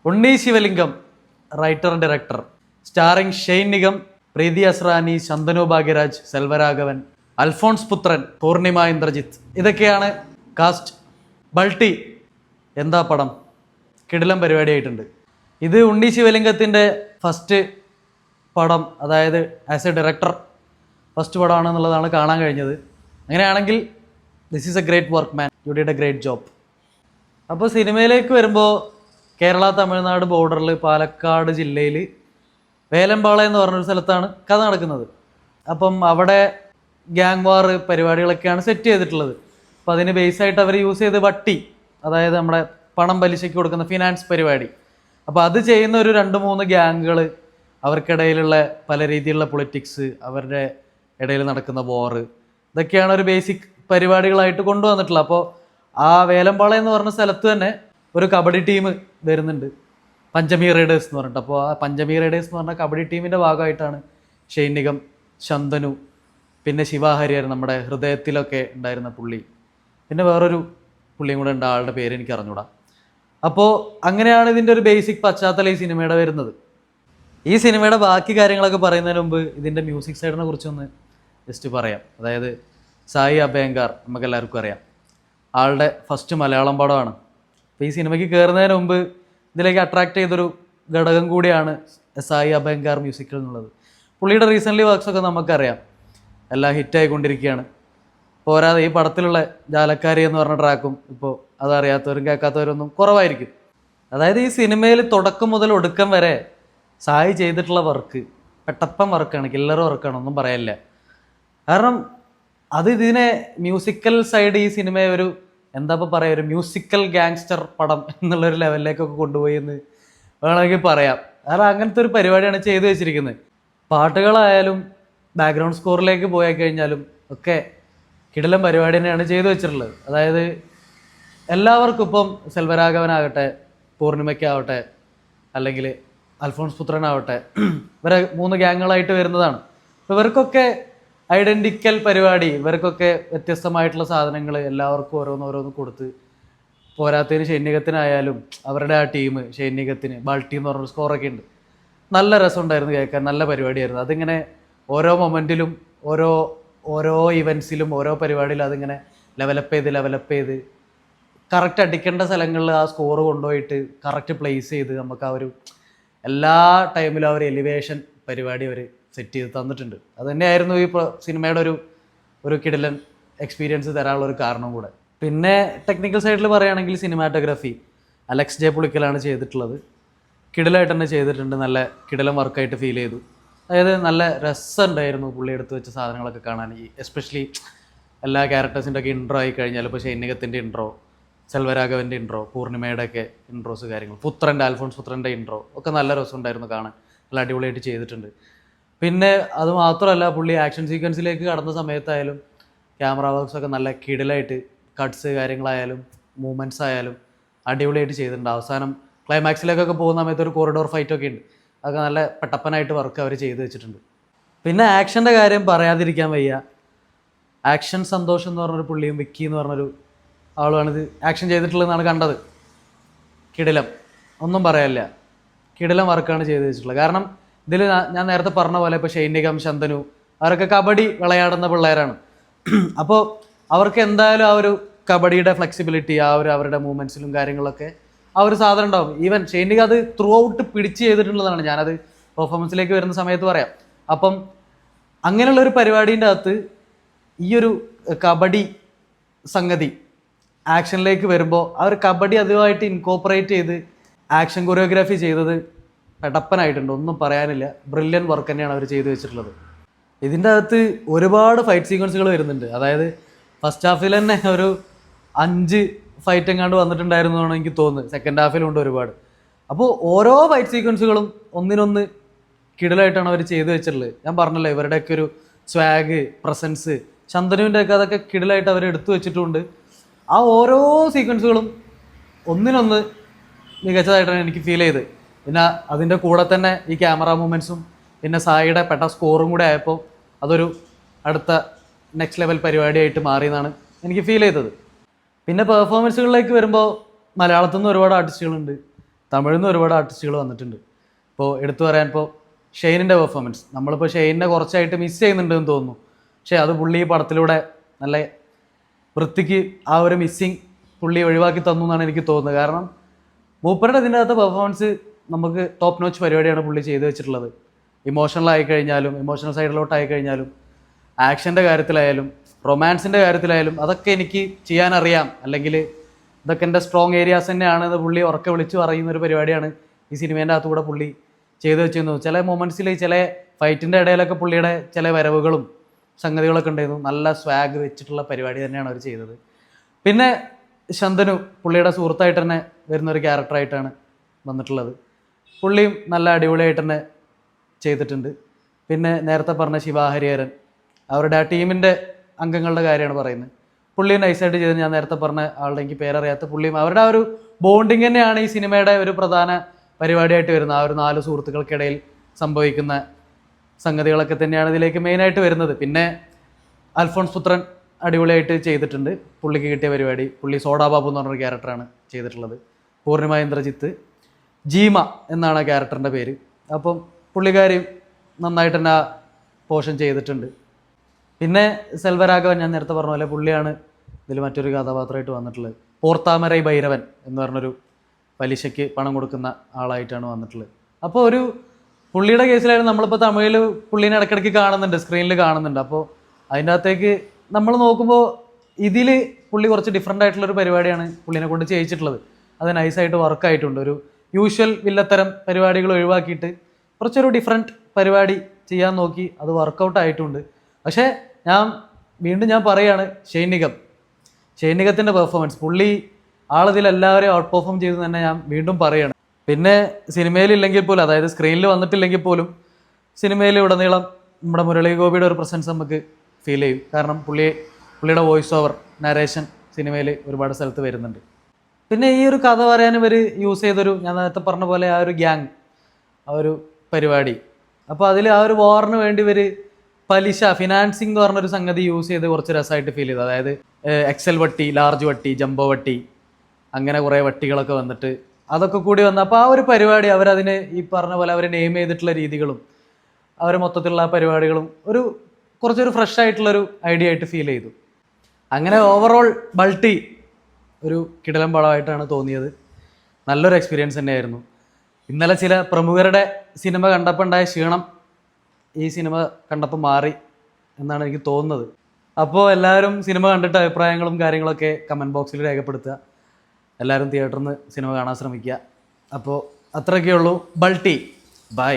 Unni Sivalingam, writer and director, starring Shane Nigam, Preethi Asrani, Shantanu Bhagyaraj, Selvaraghavan, Alphonse Puthren, Poornima Indrajith. ഇതൊക്കെയാണ് cast. Balti എന്താ പടം, കിടിലം പരിപാടിയായിട്ടുണ്ട്. ഇത് ഉണ്ണി ശിവലിംഗത്തിൻ്റെ ഫസ്റ്റ് പടം, അതായത് ആസ് എ ഡയറക്ടർ ഫസ്റ്റ് പടമാണെന്നുള്ളതാണ് കാണാൻ കഴിഞ്ഞത്. അങ്ങനെയാണെങ്കിൽ this is A great work man, you did A great job. അപ്പോൾ സിനിമയിലേക്ക് വരുമ്പോൾ കേരള തമിഴ്നാട് ബോർഡറിൽ പാലക്കാട് ജില്ലയിൽ വേലമ്പാള എന്ന് പറഞ്ഞൊരു സ്ഥലത്താണ് കഥ നടക്കുന്നത്. അപ്പം അവിടെ ഗ്യാങ് വാർ പരിപാടികളൊക്കെയാണ് സെറ്റ് ചെയ്തിട്ടുള്ളത്. അപ്പോൾ അതിന് ബേസായിട്ട് അവർ യൂസ് ചെയ്ത് വട്ടി, അതായത് നമ്മുടെ പണം പലിശയ്ക്ക് കൊടുക്കുന്ന ഫിനാൻസ് പരിപാടി. അപ്പോൾ അത് ചെയ്യുന്ന ഒരു 2-3 ഗ്യാങ്ങുകൾ, അവർക്കിടയിലുള്ള പല രീതിയിലുള്ള പൊളിറ്റിക്സ്, അവരുടെ ഇടയിൽ നടക്കുന്ന വോറ്, ഇതൊക്കെയാണ് ഒരു ബേസിക് പരിപാടികളായിട്ട് കൊണ്ടുവന്നിട്ടുള്ളത്. അപ്പോൾ ആ വേലമ്പാള എന്ന് പറഞ്ഞ സ്ഥലത്ത് തന്നെ ഒരു കബഡി ടീം വരുന്നുണ്ട്, പഞ്ചമി റൈഡേഴ്സ് എന്ന് പറഞ്ഞിട്ട്. അപ്പോൾ ആ പഞ്ചമി റൈഡേഴ്സ് എന്ന് പറഞ്ഞ കബഡി ടീമിൻ്റെ ഭാഗമായിട്ടാണ് ഷെയ്ൻ നിഗം, ശന്തനു, പിന്നെ ശിവ ഹരിഹരൻ, നമ്മുടെ ഹൃദയത്തിലൊക്കെ ഉണ്ടായിരുന്ന പുള്ളി, പിന്നെ വേറൊരു പുള്ളിയും കൂടെ ഉണ്ട്, ആളുടെ പേര് എനിക്ക് അറിഞ്ഞൂടാ. അപ്പോൾ അങ്ങനെയാണ് ഇതിൻ്റെ ഒരു ബേസിക് പശ്ചാത്തലം ഈ സിനിമയുടെ വരുന്നത്. ഈ സിനിമയുടെ ബാക്കി കാര്യങ്ങളൊക്കെ പറയുന്നതിന് മുമ്പ് ഇതിൻ്റെ മ്യൂസിക് സൈഡിനെ കുറിച്ചൊന്ന് ജസ്റ്റ് പറയാം. അതായത് സായി അഭയങ്കർ നമുക്ക് എല്ലാവർക്കും അറിയാം, ആളുടെ ഫസ്റ്റ് മലയാളം പടമാണ്. അപ്പോൾ ഈ സിനിമയ്ക്ക് കയറുന്നതിന് മുമ്പ് ഇതിലേക്ക് അട്രാക്ട് ചെയ്തൊരു ഘടകം കൂടിയാണ് സായി അഭയങ്കർ മ്യൂസിക്കിൽ എന്നുള്ളത്. പുള്ളിയുടെ റീസെൻ്റ്ലി വർക്ക്സൊക്കെ നമുക്കറിയാം, എല്ലാം ഹിറ്റായിക്കൊണ്ടിരിക്കുകയാണ്. പോരാതെ ഈ പടത്തിലുള്ള ജാലക്കാരി എന്ന് പറഞ്ഞ ട്രാക്കും ഇപ്പോൾ അതറിയാത്തവരും കേൾക്കാത്തവരൊന്നും കുറവായിരിക്കും. അതായത് ഈ സിനിമയിൽ തുടക്കം മുതൽ ഒടുക്കം വരെ സായി ചെയ്തിട്ടുള്ള വർക്ക് പെട്ടപ്പം വർക്കാണ്, കില്ലർ വർക്കാണ്, ഒന്നും പറയാനില്ല. കാരണം അത് ഇതിനെ മ്യൂസിക്കൽ സൈഡ് ഈ സിനിമയെ ഒരു എന്താ ഇപ്പോൾ പറയുക, ഒരു മ്യൂസിക്കൽ ഗാങ്സ്റ്റർ പടം എന്നുള്ളൊരു ലെവലിലേക്കൊക്കെ കൊണ്ടുപോയി എന്ന് വേണമെങ്കിൽ പറയാം. കാരണം അങ്ങനത്തെ ഒരു പരിപാടിയാണ് ചെയ്തു വെച്ചിരിക്കുന്നത്. പാട്ടുകളായാലും ബാക്ക്ഗ്രൗണ്ട് സ്കോറിലേക്ക് പോയി കഴിഞ്ഞാലും ഒക്കെ കിടിലം പരിപാടി തന്നെയാണ് ചെയ്തു വെച്ചിട്ടുള്ളത്. അതായത് എല്ലാവർക്കും ഇപ്പം സെൽവരാഘവനാകട്ടെ, പൂർണിമയ്ക്കാവട്ടെ, അല്ലെങ്കിൽ അൽഫോൺസ് പുത്രനാവട്ടെ, ഇവരെ 3 ഗ്യാങ്ങുകളായിട്ട് വരുന്നതാണ്. അപ്പോൾ ഇവർക്കൊക്കെ ഐഡൻറ്റിക്കൽ പരിപാടി, ഇവർക്കൊക്കെ വ്യത്യസ്തമായിട്ടുള്ള സാധനങ്ങൾ എല്ലാവർക്കും ഓരോന്നോരോന്ന് കൊടുത്ത്, പോരാത്തതിന് ഷെയ്ൻ നിഗത്തിനായാലും അവരുടെ ആ ടീം, ഷെയ്ൻ നിഗത്തിന് ബൾട്ടി എന്ന് പറഞ്ഞൊരു സ്കോറൊക്കെ ഉണ്ട്. നല്ല രസമുണ്ടായിരുന്നു കേൾക്കാൻ, നല്ല പരിപാടിയായിരുന്നു. അതിങ്ങനെ ഓരോ മൊമെൻറ്റിലും ഓരോ ഇവൻസിലും ഓരോ പരിപാടിയിലും അതിങ്ങനെ ലെവലപ്പ് ചെയ്ത് കറക്റ്റ് അടിക്കേണ്ട സ്ഥലങ്ങളിൽ ആ സ്കോർ കൊണ്ടുപോയിട്ട് കറക്റ്റ് പ്ലേസ് ചെയ്ത് നമുക്ക് ആ ഒരു എല്ലാ ടൈമിലും ആ ഒരു എലിവേഷൻ പരിപാടി അവർ സെറ്റ് ചെയ്ത് തന്നിട്ടുണ്ട്. അത് തന്നെയായിരുന്നു ഈ സിനിമയുടെ ഒരു കിടിലൻ എക്സ്പീരിയൻസ് തരാനുള്ള ഒരു കാരണം കൂടെ. പിന്നെ ടെക്നിക്കൽ സൈഡിൽ പറയുകയാണെങ്കിൽ സിനിമാറ്റോഗ്രാഫി അലക്സ് ജെ പുളിക്കലാണ് ചെയ്തിട്ടുള്ളത്. കിടിലായിട്ട് തന്നെ ചെയ്തിട്ടുണ്ട്, നല്ല കിടിലൻ വർക്കായിട്ട് ഫീൽ ചെയ്തു. അതായത് നല്ല രസമുണ്ടായിരുന്നു പുള്ളി എടുത്ത് വെച്ച സാധനങ്ങളൊക്കെ കാണാൻ. ഈ എസ്പെഷ്യലി എല്ലാ ക്യാരക്ടേഴ്സിൻ്റെ ഒക്കെ ഇൻട്രോ ആയി കഴിഞ്ഞാൽ, ഇപ്പോൾ ഷെയ്ൻ നിഗത്തിൻ്റെ ഇൻട്രോ, സെൽവരാഘവൻ്റെ ഇൻട്രോ, പൂർണിമയുടെ ഒക്കെ ഇൻട്രോസ് കാര്യങ്ങൾ, പുത്രൻ്റെ അൽഫോൺസ് പുത്രൻ്റെ ഇൻട്രോ ഒക്കെ നല്ല രസമുണ്ടായിരുന്നു കാണാൻ, നല്ല അടിപൊളിയായിട്ട് ചെയ്തിട്ടുണ്ട്. പിന്നെ അത് മാത്രമല്ല, പുള്ളി ആക്ഷൻ സീക്വൻസിലേക്ക് കടന്ന സമയത്തായാലും ക്യാമറ വർക്ക്സൊക്കെ നല്ല കിടിലായിട്ട്, കട്ട്സ് കാര്യങ്ങളായാലും മൂവ്മെൻറ്റ്സ് ആയാലും അടിപൊളിയായിട്ട് ചെയ്തിട്ടുണ്ട്. അവസാനം ക്ലൈമാക്സിലേക്കൊക്കെ പോകുന്ന സമയത്ത് ഒരു കോറിഡോർ ഫൈറ്റൊക്കെ ഉണ്ട്, അതൊക്കെ നല്ല പെട്ടപ്പനായിട്ട് വർക്ക് അവർ ചെയ്ത് വെച്ചിട്ടുണ്ട്. പിന്നെ ആക്ഷൻ്റെ കാര്യം പറയാതിരിക്കാൻ വയ്യ. ആക്ഷൻ സന്തോഷം എന്ന് പറഞ്ഞൊരു പുള്ളിയും വിക്കി എന്ന് പറഞ്ഞൊരു ആളുമാണിത് ആക്ഷൻ ചെയ്തിട്ടുള്ളതെന്നാണ് കണ്ടത്. കിടിലം, ഒന്നും പറയാനില്ല, കിടിലം വർക്കാണ് ചെയ്ത് വെച്ചിട്ടുള്ളത്. കാരണം ഇതിൽ ഞാൻ നേരത്തെ പറഞ്ഞ പോലെ ഇപ്പോൾ ഷെയ്ൻ നിഗം, ശന്തനു അവരൊക്കെ കബഡി വിളയാടുന്ന പിള്ളേരാണ്. അപ്പോൾ അവർക്ക് എന്തായാലും ആ ഒരു കബഡിയുടെ ഫ്ലെക്സിബിലിറ്റി, ആ ഒരു അവരുടെ മൂവ്മെൻറ്റ്സിലും കാര്യങ്ങളൊക്കെ ആ ഒരു സാധനം ഉണ്ടാവും. ഈവൻ ഷെയ്ൻ നിഗം അത് ത്രൂ ഔട്ട് പിടിച്ച് ചെയ്തിട്ടുള്ളതാണ്, ഞാനത് പെർഫോമൻസിലേക്ക് വരുന്ന സമയത്ത് പറയാം. അപ്പം അങ്ങനെയുള്ളൊരു പരിപാടീൻ്റെ അകത്ത് ഈ ഒരു കബഡി സംഗതി ആക്ഷനിലേക്ക് വരുമ്പോൾ അവർ കബഡി അതുമായിട്ട് ഇൻകോപ്പറേറ്റ് ചെയ്ത് ആക്ഷൻ കൊറിയോഗ്രാഫി ചെയ്തത് പെടപ്പനായിട്ടുണ്ട്, ഒന്നും പറയാനില്ല. ബ്രില്യൻ വർക്ക് തന്നെയാണ് അവർ ചെയ്തു വെച്ചിട്ടുള്ളത്. ഇതിൻ്റെ അകത്ത് ഒരുപാട് ഫൈറ്റ് സീക്വൻസുകൾ വരുന്നുണ്ട്. അതായത് ഫസ്റ്റ് ഹാഫിൽ തന്നെ ഒരു 5 ഫൈറ്റ് എങ്ങാണ്ട് വന്നിട്ടുണ്ടായിരുന്നു എന്നാണ് എനിക്ക് തോന്നുന്നത്. സെക്കൻഡ് ഹാഫിലുണ്ട് ഒരുപാട്. അപ്പോൾ ഓരോ ഫൈറ്റ് സീക്വൻസുകളും ഒന്നിനൊന്ന് കിടലായിട്ടാണ് അവർ ചെയ്തു വെച്ചിട്ടുള്ളത്. ഞാൻ പറഞ്ഞല്ലോ, ഇവരുടെയൊക്കെ ഒരു സ്വാഗ്, പ്രസൻസ്, ശന്തനുവിൻ്റെ ഒക്കെ അതൊക്കെ കിടലായിട്ട് അവർ എടുത്തു വെച്ചിട്ടുണ്ട്. ആ ഓരോ സീക്വൻസുകളും ഒന്നിനൊന്ന് മികച്ചതായിട്ടാണ് എനിക്ക് ഫീൽ ചെയ്തത്. പിന്നെ അതിൻ്റെ കൂടെ തന്നെ ഈ ക്യാമറ മൂവ്മെൻറ്റ്സും പിന്നെ സായിയുടെ പെട്ട സ്കോറും കൂടെ ആയപ്പോൾ അതൊരു അടുത്ത നെക്സ്റ്റ് ലെവൽ പരിപാടിയായിട്ട് മാറിയെന്നാണ് എനിക്ക് ഫീൽ ചെയ്തത്. പിന്നെ പെർഫോമൻസുകളിലേക്ക് വരുമ്പോൾ മലയാളത്തിൽ നിന്ന് ഒരുപാട് ആർട്ടിസ്റ്റുകളുണ്ട്, തമിഴിൽ നിന്ന് ഒരുപാട് ആർട്ടിസ്റ്റുകൾ വന്നിട്ടുണ്ട്. ഇപ്പോൾ എടുത്തു പറയാൻ ഇപ്പോൾ ഷെയ്നിൻ്റെ പെർഫോമൻസ്, നമ്മളിപ്പോൾ ഷെയ്നിനെ കുറച്ചായിട്ട് മിസ് ചെയ്യുന്നുണ്ടെന്ന് തോന്നുന്നു. പക്ഷേ അത് പുള്ളി ഈ പടത്തിലൂടെ നല്ല വൃത്തിക്ക് ആ ഒരു മിസ്സിങ് പുള്ളി ഒഴിവാക്കി തന്നു എന്നാണ് എനിക്ക് തോന്നുന്നത്. കാരണം മൂപ്പരുടെ ഇതിൻ്റെ അകത്ത് പെർഫോമൻസ് നമുക്ക് ടോപ്പ് നോച്ച് പരിപാടിയാണ് പുള്ളി ചെയ്തു വെച്ചിട്ടുള്ളത്. ഇമോഷണൽ ആയിക്കഴിഞ്ഞാലും ഇമോഷണൽ സൈഡിലോട്ട് ആയിക്കഴിഞ്ഞാലും ആക്ഷൻ്റെ കാര്യത്തിലായാലും റൊമാൻസിൻ്റെ കാര്യത്തിലായാലും അതൊക്കെ എനിക്ക് ചെയ്യാനറിയാം, അല്ലെങ്കിൽ ഇതൊക്കെ എൻ്റെ സ്ട്രോങ് ഏരിയാസ് തന്നെയാണെന്ന് പുള്ളി ഉറക്കെ വിളിച്ച് പറയുന്ന ഒരു പരിപാടിയാണ് ഈ സിനിമേൻ്റെ അകത്തുകൂടെ പുള്ളി ചെയ്തു വെച്ചിരുന്നു. ചില മൊമെൻറ്റ്സിൽ ചില ഫൈറ്റിൻ്റെ ഇടയിലൊക്കെ പുള്ളിയുടെ ചില വരവുകളും സംഗതികളൊക്കെ ഉണ്ടായിരുന്നു. നല്ല സ്വാഗ് വെച്ചിട്ടുള്ള പരിപാടി തന്നെയാണ് അവർ ചെയ്തത്. പിന്നെ ശന്തനു പുള്ളിയുടെ സുഹൃത്തായിട്ട് തന്നെ വരുന്നൊരു ക്യാരക്ടറായിട്ടാണ് വന്നിട്ടുള്ളത്. പുള്ളിയും നല്ല അടിപൊളിയായിട്ട് തന്നെ ചെയ്തിട്ടുണ്ട്. പിന്നെ നേരത്തെ പറഞ്ഞ ശിവാഹരിഹരൻ, അവരുടെ ആ ടീമിൻ്റെ അംഗങ്ങളുടെ കാര്യമാണ് പറയുന്നത്. പുള്ളിയും നൈസായിട്ട് ചെയ്ത്, ഞാൻ നേരത്തെ പറഞ്ഞ ആളുടെ എനിക്ക് പേരറിയാത്ത പുള്ളിയും അവരുടെ ആ ഒരു ബോണ്ടിങ് തന്നെയാണ് ഈ സിനിമയുടെ ഒരു പ്രധാന പരിപാടിയായിട്ട് വരുന്നത്. ആ ഒരു 4 സുഹൃത്തുക്കൾക്കിടയിൽ സംഭവിക്കുന്ന സംഗതികളൊക്കെ തന്നെയാണ് ഇതിലേക്ക് മെയിനായിട്ട് വരുന്നത്. പിന്നെ അൽഫോൺസ് പുത്രൻ അടിപൊളിയായിട്ട് ചെയ്തിട്ടുണ്ട്. പുള്ളിക്ക് കിട്ടിയ പരിപാടി, പുള്ളി സോഡാ ബാബു എന്ന് പറഞ്ഞൊരു ക്യാരക്ടറാണ് ചെയ്തിട്ടുള്ളത്. പൂർണിമ ഇന്ദ്രജിത്ത്, ജീമ എന്നാണ് ആ ക്യാരക്ടറിൻ്റെ പേര്. അപ്പം പുള്ളിക്കാരി നന്നായിട്ട് തന്നെ ആ പോർഷൻ ചെയ്തിട്ടുണ്ട്. പിന്നെ സെൽവരാഘവൻ, ഞാൻ നേരത്തെ പറഞ്ഞ പോലെ പുള്ളിയാണ് ഇതിൽ മറ്റൊരു കഥാപാത്രമായിട്ട് വന്നിട്ടുള്ളത്. പോർത്താമരൈ ഭൈരവൻ എന്ന് പറഞ്ഞൊരു പലിശയ്ക്ക് പണം കൊടുക്കുന്ന ആളായിട്ടാണ് വന്നിട്ടുള്ളത്. അപ്പോൾ ഒരു പുള്ളിയുടെ കേസിലായിരുന്നു നമ്മളിപ്പോൾ തമിഴിൽ പുള്ളീനെ ഇടയ്ക്കിടയ്ക്ക് കാണുന്നുണ്ട്, സ്ക്രീനിൽ കാണുന്നുണ്ട്. അപ്പോൾ അതിൻ്റെ അകത്തേക്ക് നമ്മൾ നോക്കുമ്പോൾ ഇതിൽ പുള്ളി കുറച്ച് ഡിഫറെൻ്റ് ആയിട്ടുള്ളൊരു പരിപാടിയാണ് പുള്ളിനെ കൊണ്ട് ചെയ്യിച്ചിട്ടുള്ളത്. അത് നൈസായിട്ട് വർക്കായിട്ടുണ്ട്. ഒരു യൂഷ്വൽ വില്ലത്തരം പരിപാടികൾ ഒഴിവാക്കിയിട്ട് കുറച്ചൊരു ഡിഫറെൻറ്റ് പരിപാടി ചെയ്യാൻ നോക്കി, അത് വർക്കൗട്ട് ആയിട്ടുണ്ട്. പക്ഷേ ഞാൻ പറയുകയാണ്, ഷൈനികത്തിൻ്റെ പെർഫോമൻസ്, പുള്ളി ആളിതിൽ എല്ലാവരെയും ഔട്ട് പെർഫോം ചെയ്തു തന്നെ ഞാൻ വീണ്ടും പറയുകയാണ്. പിന്നെ സിനിമയിലില്ലെങ്കിൽ പോലും, അതായത് സ്ക്രീനിൽ വന്നിട്ടില്ലെങ്കിൽ പോലും സിനിമയിൽ ഉടനീളം നമ്മുടെ മുരളി ഗോപിയുടെ ഒരു പ്രസൻസ് നമുക്ക് ഫീൽ ചെയ്യും. കാരണം പുള്ളിയുടെ വോയിസ് ഓവർ നരേഷൻ സിനിമയിൽ ഒരുപാട് സ്ഥലത്ത് വരുന്നുണ്ട്. പിന്നെ ഈ ഒരു കഥ പറയാൻ ഇവർ യൂസ് ചെയ്തൊരു, ഞാൻ നേരത്തെ പറഞ്ഞ പോലെ ആ ഒരു ഗ്യാങ്, ആ ഒരു പരിപാടി, അപ്പോൾ അതിൽ ആ ഒരു വാറിന് വേണ്ടി ഇവർ പലിശ, ഫിനാൻസിങ് എന്ന് പറഞ്ഞൊരു സംഗതി യൂസ് ചെയ്ത് കുറച്ച് രസമായിട്ട് ഫീൽ ചെയ്തു. അതായത് എക്സൽ വട്ടി, ലാർജ് വട്ടി, ജംബോ വട്ടി, അങ്ങനെ കുറേ വട്ടികളൊക്കെ വന്നിട്ട് അതൊക്കെ കൂടി വന്നു. അപ്പോൾ ആ ഒരു പരിപാടി അവരതിന് ഈ പറഞ്ഞ പോലെ അവർ നെയിം ചെയ്തിട്ടുള്ള രീതികളും അവർ മൊത്തത്തിലുള്ള ആ പരിപാടികളും കുറച്ചൊരു ഫ്രഷ് ആയിട്ടുള്ളൊരു ഐഡിയ ആയിട്ട് ഫീൽ ചെയ്തു. അങ്ങനെ ഓവറോൾ ബൾട്ടി ഒരു കിടിലൻ പടമായിട്ടാണ് തോന്നിയത്. നല്ലൊരു എക്സ്പീരിയൻസ് തന്നെയായിരുന്നു. ഇന്നലെ ചില പ്രമുഖരുടെ സിനിമ കണ്ടപ്പോൾ ഉണ്ടായ ക്ഷീണം ഈ സിനിമ കണ്ടപ്പോൾ മാറി എന്നാണ് എനിക്ക് തോന്നുന്നത്. അപ്പോൾ എല്ലാവരും സിനിമ കണ്ടിട്ട് അഭിപ്രായങ്ങളും കാര്യങ്ങളൊക്കെ കമൻറ്റ് ബോക്സിൽ രേഖപ്പെടുത്തുക. എല്ലാവരും തിയേറ്ററിൽ നിന്ന് സിനിമ കാണാൻ ശ്രമിക്കുക. അപ്പോൾ അത്രയൊക്കെ ഉള്ളൂ. ബൾട്ടി, ബൈ.